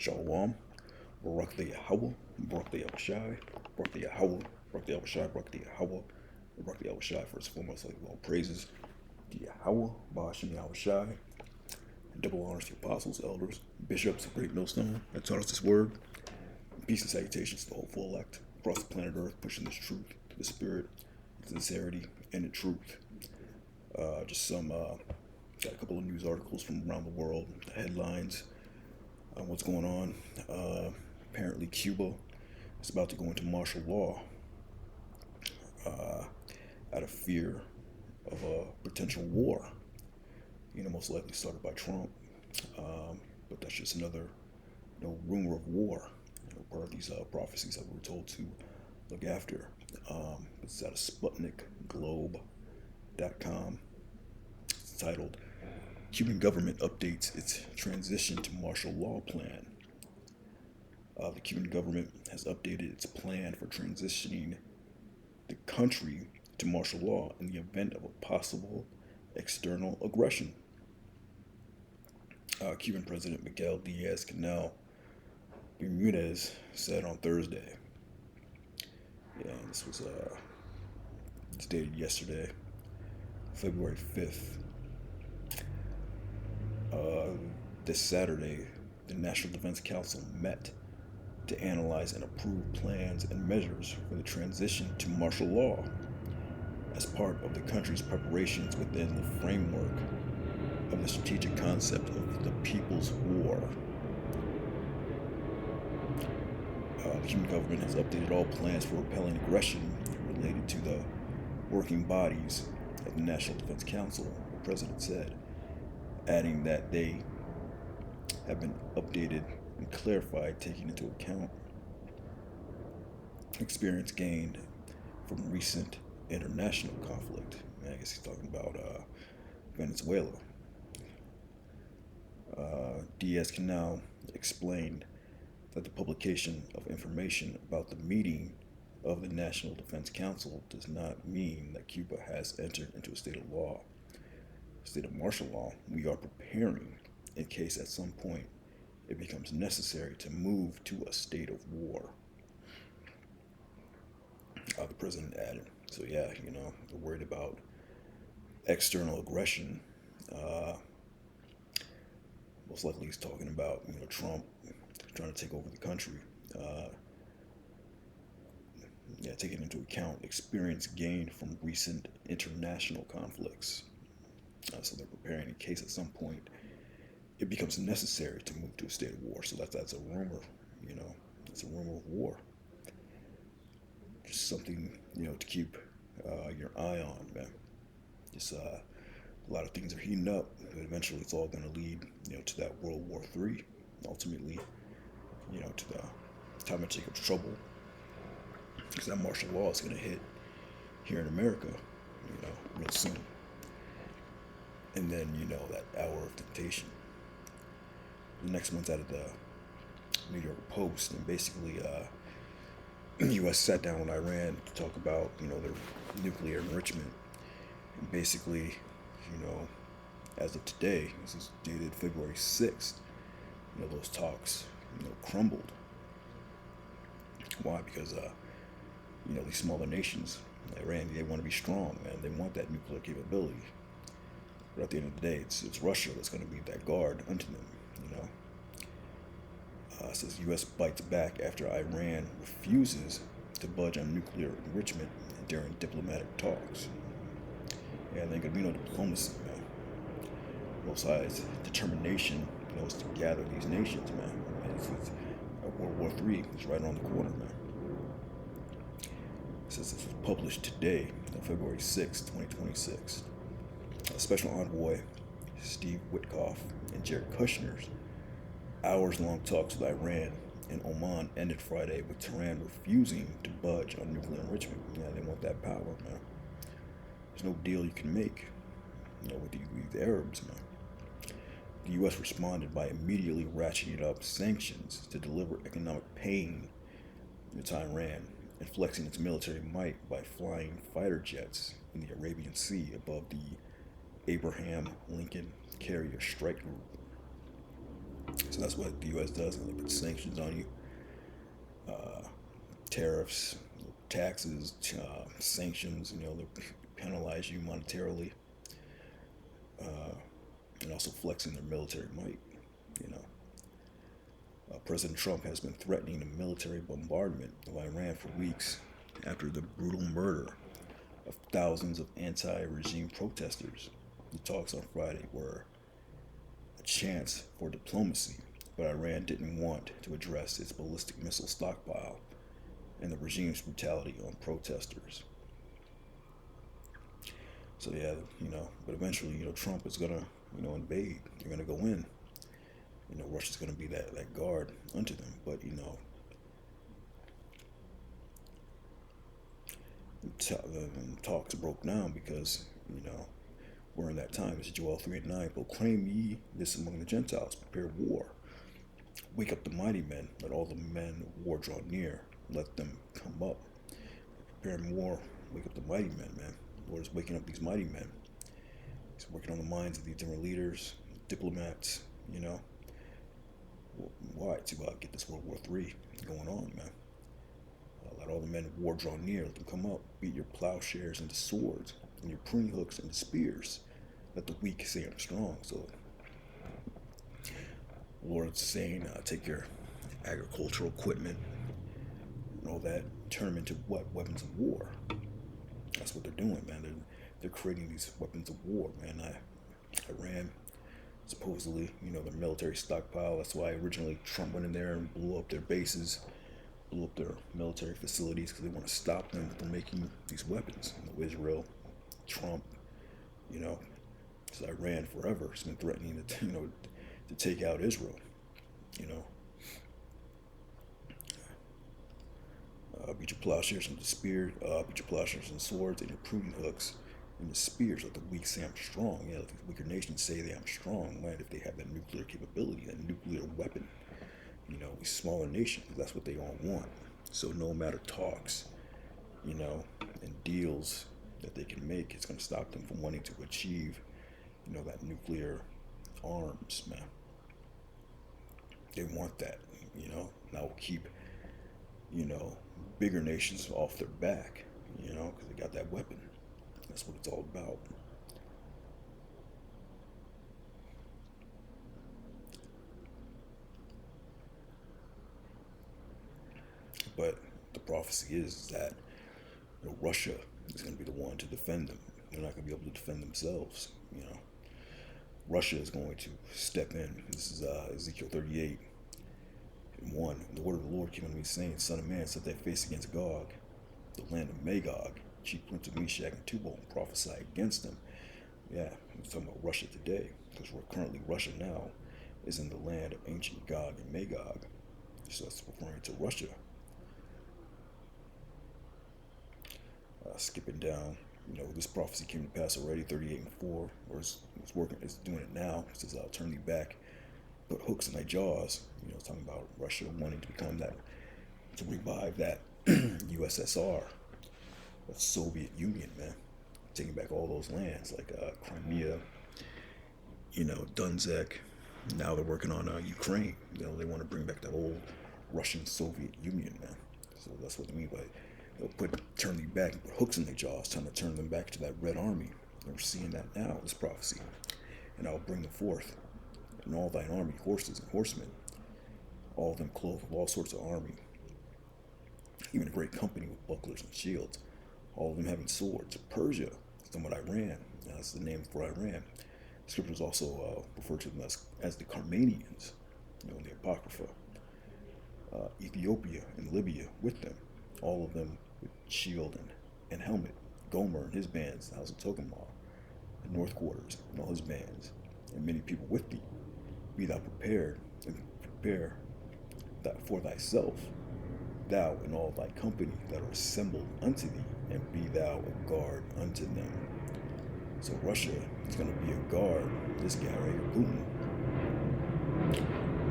Shalom, Barak the Yahweh, Barak the Yahushai, Barak the Yahweh, Barak the Yahushai, Barak the Yahweh, Barak the Yahushai. First and foremost, like all praises to Yahweh, Ba'ashem Yahushai, and double honors to apostles, elders, bishops, great millstone that taught us this word. Peace and salutations to the hopeful elect across the planet Earth, pushing this truth to the spirit, sincerity, and the truth. Got a couple of news articles from around the world, the headlines on what's going on. Apparently, Cuba is about to go into martial law out of fear of a potential war. Most likely started by Trump, but that's just another, rumor of war. Part of these prophecies that we were told to look after. It's out of SputnikGlobe.com. It's titled Cuban government updates its transition to martial law plan. The Cuban government has updated its plan for transitioning the country to martial law in the event of a possible external aggression. Cuban President Miguel Diaz-Canel Bermudez said on Thursday. And this was it's dated yesterday, February 5th. This Saturday, the National Defense Council met to analyze and approve plans and measures for the transition to martial law as part of the country's preparations within the framework of the strategic concept of the People's War. The Cuban government has updated all plans for repelling aggression related to the working bodies of the National Defense Council, the president said, adding that they have been updated and clarified, taking into account experience gained from recent international conflict. I guess he's talking about Venezuela. Diaz-Canel explained that the publication of information about the meeting of the National Defense Council does not mean that Cuba has entered into a state of martial law. We are preparing in case at some point it becomes necessary to move to a state of war. The president added. So yeah, they're worried about external aggression. Most likely he's talking about, Trump trying to take over the country. Taking into account experience gained from recent international conflicts. So they're preparing in case at some point it becomes necessary to move to a state of war. So that's a rumor, it's a rumor of war. Just something, to keep your eye on, man. Just a lot of things are heating up, but eventually it's all going to lead, to that World War III. Ultimately, to the time of Jacob's trouble, because that martial law is going to hit here in America, real soon. And then, that hour of temptation. The next one's out of the New York Post, and basically, the U.S. sat down with Iran to talk about, their nuclear enrichment. And basically, as of today, this is dated February 6th, those talks, crumbled. Why? Because, these smaller nations, Iran, they want to be strong, man. They want that nuclear capability. But at the end of the day, it's Russia that's going to be that guard unto them, It says U.S. bites back after Iran refuses to budge on nuclear enrichment during diplomatic talks. Yeah, there ain't going to be no diplomacy, man. Both sides' determination, is to gather these nations, man. It's World War III is right around the corner, man. It says this was published today, on February 6, 2026. Special Envoy Steve Witkoff and Jared Kushner's hours-long talks with Iran and Oman ended Friday with Tehran refusing to budge on nuclear enrichment. Yeah, they want that power, man. There's no deal you can make, with these Arabs, man. The U.S. responded by immediately ratcheting up sanctions to deliver economic pain to Iran and flexing its military might by flying fighter jets in the Arabian Sea above the Abraham Lincoln Carrier Strike Group. So that's what the U.S. does, and they put sanctions on you, tariffs, taxes, sanctions. They penalize you monetarily, and also flexing their military might. You know, President Trump has been threatening a military bombardment of Iran for weeks after the brutal murder of thousands of anti-regime protesters. The talks on Friday were a chance for diplomacy, but Iran didn't want to address its ballistic missile stockpile and the regime's brutality on protesters. So yeah, but eventually, Trump is gonna, invade. They're gonna go in. Russia's gonna be that guard unto them. But talks broke down because we're in that time. It's Joel 3:9. Proclaim ye this among the Gentiles. Prepare war. Wake up the mighty men. Let all the men of war draw near. Let them come up. Prepare war. Wake up the mighty men, man. The Lord is waking up these mighty men. He's working on the minds of these different leaders, diplomats, Why? To get this World War III going on, man. Let all the men of war draw near. Let them come up. Beat your plowshares into swords and your pruning hooks into spears. Let the weak say I'm strong. So the Lord's saying, take your agricultural equipment and all that, turn them into what? Weapons of war. That's what they're doing, man. They're creating these weapons of war, man. Iran, supposedly, their military stockpile. That's why originally Trump went in there and blew up their bases, blew up their military facilities, because they want to stop them from making these weapons. Israel, Trump, because Iran forever has been threatening to take out Israel. Beat your plowshares into spears, beat your plowshares and swords, and your pruning hooks and the spears. Let the weak say I'm strong. Let the weaker nations say they I'm strong. Man, if they have that nuclear capability, that nuclear weapon, these smaller nations, that's what they all want. So no matter talks, and deals that they can make, it's going to stop them from wanting to achieve, that nuclear arms, man. They want that, That will keep, bigger nations off their back, because they got that weapon. That's what it's all about. But the prophecy is that Russia is going to be the one to defend them. They're not going to be able to defend themselves. Russia is going to step in. This is Ezekiel 38:1. The word of the Lord came unto me, saying, Son of man, set thy face against Gog, the land of Magog, chief prince of Meshach and Tubal, and prophesy against them. Yeah, I'm talking about Russia today, because we're currently, Russia now is in the land of ancient Gog and Magog. So that's referring to Russia. Skipping down, this prophecy came to pass already, 38:4, or it's working, it's doing it now. It says, I'll turn thee back, put hooks in thy jaws. It's talking about Russia wanting to become that, to revive that USSR, that Soviet Union, man. Taking back all those lands, like Crimea, Donetsk. Now they're working on Ukraine. They want to bring back that old Russian Soviet Union, man. So that's what they mean by turn thee back and put hooks in their jaws, trying to turn them back to that Red Army. And we're seeing that now, this prophecy. And I will bring them forth, and all thine army, horses and horsemen, all of them clothed with all sorts of army, even a great company with bucklers and shields, all of them having swords. Persia, somewhat Iran, that's the name for Iran. Scriptures also refer to them as the Carmanians, in the Apocrypha. Ethiopia and Libya with them, all of them with shield and helmet. Gomer and his bands, the house of Togarmah, the north quarters and all his bands, and many people with thee. Be thou prepared, and prepare that for thyself, thou and all thy company that are assembled unto thee, and be thou a guard unto them. So Russia is going to be a guard. This guy right here, Putin,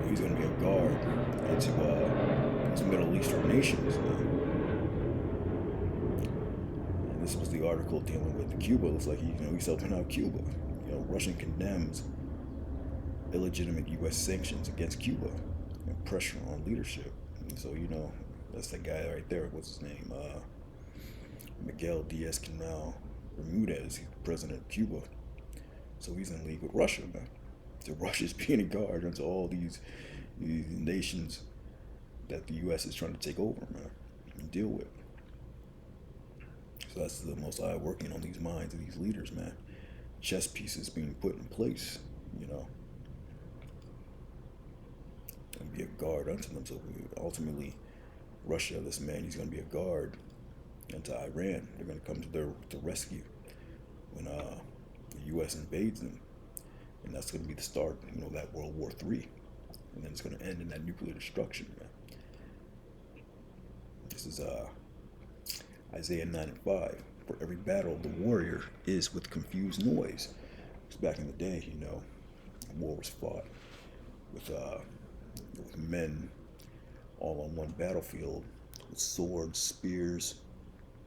he's going to be a guard unto these Middle Eastern nations. And this was the article dealing with Cuba. It looks like he's helping out Cuba. Russia condemns illegitimate U.S. sanctions against Cuba and pressure on leadership. And so, that's that guy right there. What's his name? Miguel Diaz-Canel Bermudez. He's president of Cuba. So he's in league with Russia, man. So Russia's being a guard unto all these nations that the U.S. is trying to take over, man, and deal with. So that's the Most High working on these minds of these leaders, man. Chess pieces being put in place, and be a guard unto them. So ultimately, Russia, this man, he's going to be a guard unto Iran. They're going to come to their rescue when the U.S. invades them, and that's going to be the start, that World War III, and then it's going to end in that nuclear destruction, man. This is Isaiah 9:5. For every battle, the warrior is with confused noise. Because back in the day, war was fought with men all on one battlefield with swords, spears,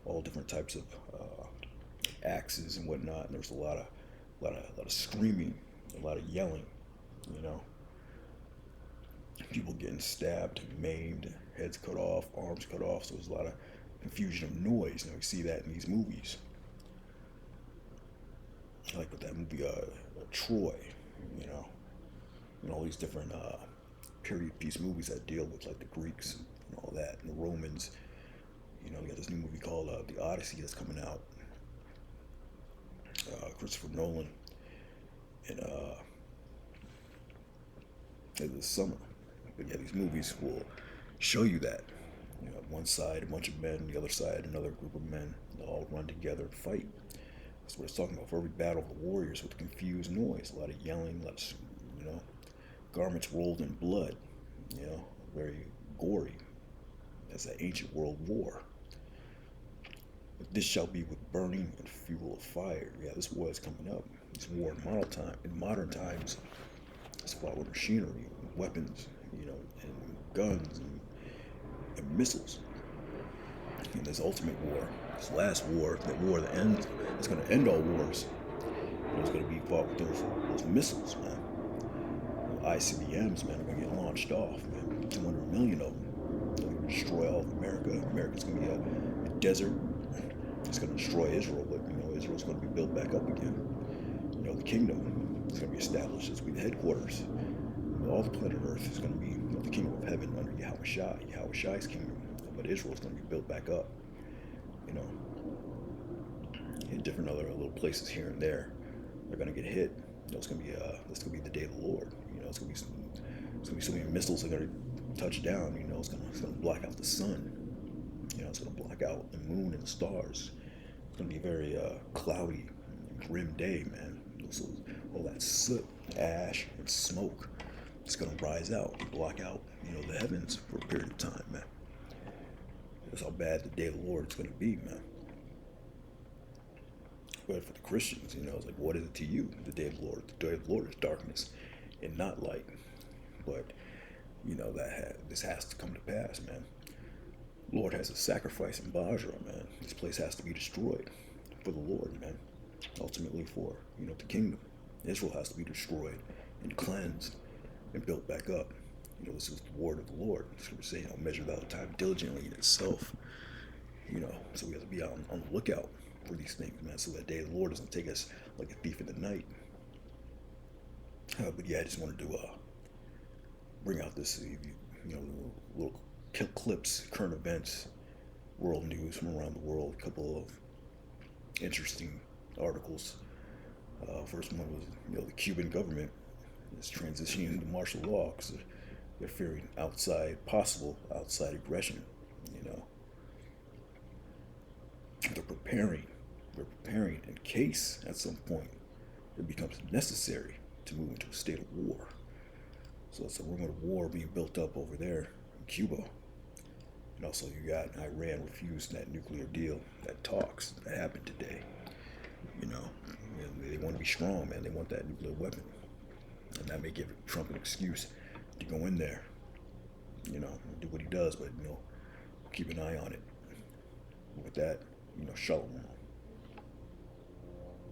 all different types of axes and whatnot. And there was a lot of screaming, a lot of yelling, people getting stabbed, maimed, heads cut off, arms cut off. So there's a lot of confusion of noise. We see that in these movies. Like with that movie, Troy, and all these different period piece movies that deal with like the Greeks and all that, and the Romans. We got this new movie called The Odyssey that's coming out. Christopher Nolan, and in the summer. But yeah, these movies will show you that. One side, a bunch of men, the other side, another group of men. They'll all run together and fight. That's what it's talking about. For every battle, the warriors with confused noise, a lot of yelling, a lot of, garments rolled in blood, very gory. That's that ancient world war. But this shall be with burning and fuel of fire. Yeah, this war is coming up. This war in modern times, it's fought with machinery, weapons, and guns and missiles. And this ultimate war, this last war, that war that ends, it's going to end all wars. It's going to be fought with those missiles, man. ICBMs, man, are going to get launched off, man. 200 million of them. They're going to destroy all of America. America's going to be a desert. It's going to destroy Israel, but Israel's going to be built back up again. The kingdom is going to be established. It's going to be the headquarters. All the planet Earth is going to be the kingdom of heaven under Yahushai's kingdom. But Israel's going to be built back up. In different other little places here and there, they're going to get hit. It's going to be this going to be the day of the Lord. It's going to be so many missiles that are going to touch down. It's going to block out the sun. It's going to block out the moon and the stars. It's going to be a very cloudy, grim day, man. So all that soot, ash, and smoke, it's going to rise out and block out, the heavens for a period of time, man. That's how bad the day of the Lord is going to be, man. But for the Christians, it's like, what is it to you, the day of the Lord? The day of the Lord is darkness and not light. But, this has to come to pass, man. The Lord has a sacrifice in Basra, man. This place has to be destroyed for the Lord, man. Ultimately for, the kingdom. Israel has to be destroyed and cleansed and built back up. This is the word of the Lord. It's going to say, measure thou the time diligently in itself. So we have to be on the lookout for these things, man, so that day of the Lord doesn't take us like a thief in the night. But yeah, I just wanted to bring out this, little clips, current events, world news from around the world. A couple of interesting articles. First one was, the Cuban government is transitioning into martial law because they're fearing possible outside aggression. They're preparing in case at some point it becomes necessary to move into a state of war. So it's a rumor of war being built up over there in Cuba. And also you got Iran refused that nuclear deal, that talks that happened today. They want to be strong, man. They want that nuclear weapon. And that may give Trump an excuse to go in there, do what he does, but, keep an eye on it. With that, shalom.